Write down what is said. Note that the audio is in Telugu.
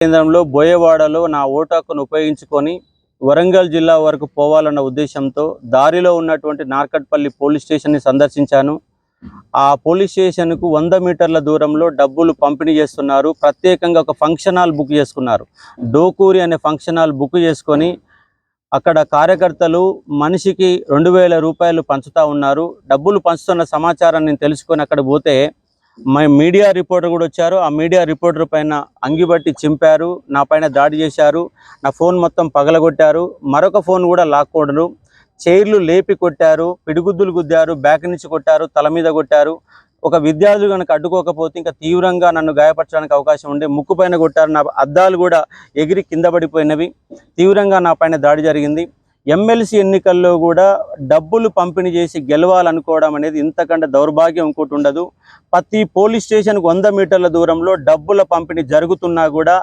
కేంద్రంలో బోయవాడలో నా ఓటు హక్కును ఉపయోగించుకొని వరంగల్ జిల్లా వరకు పోవాలన్న ఉద్దేశంతో దారిలో ఉన్నటువంటి నార్కట్పల్లి పోలీస్ స్టేషన్ని సందర్శించాను. ఆ పోలీస్ స్టేషన్కు 100 మీటర్ల దూరంలో డబ్బులు పంపిణీ చేస్తున్నారు. ప్రత్యేకంగా ఒక ఫంక్షన్ హాల్ బుక్ చేసుకున్నారు. డోకూరి అనే ఫంక్షన్ హాల్ బుక్ చేసుకొని అక్కడ కార్యకర్తలు మనిషికి 2000 రూపాయలు పంచుతూ ఉన్నారు. డబ్బులు పంచుతున్న సమాచారాన్ని నేను తెలుసుకొని అక్కడ పోతే మీడియా రిపోర్టర్ కూడా వచ్చారు. ఆ మీడియా రిపోర్టర్ పైన అంగిబట్టి చింపారు, నా పైన దాడి చేశారు, నా ఫోన్ మొత్తం పగలగొట్టారు, మరొక ఫోన్ కూడా లాక్కోడరు, చైర్లు లేపి కొట్టారు, పిడిగుద్దులు గుద్దారు, బ్యాక్ నుంచి కొట్టారు, తల మీద కొట్టారు. ఒక విద్యార్థులు కనుక అడ్డుకోకపోతే ఇంకా తీవ్రంగా నన్ను గాయపరచడానికి అవకాశం ఉండే. ముక్కు పైన కొట్టారు, నా అద్దాలు కూడా ఎగిరి కింద పడిపోయినవి. తీవ్రంగా నా పైన దాడి జరిగింది. ఎమ్మెల్సీ ఎన్నికల్లో కూడా డబ్బులు పంపిణీ చేసి గెలవాలనుకోవడం అనేది ఇంతకంటే దౌర్భాగ్యం ఇంకోటి ఉండదు. ప్రతి పోలీస్ స్టేషన్కు 100 మీటర్ల దూరంలో డబ్బుల పంపిణీ జరుగుతున్నా కూడా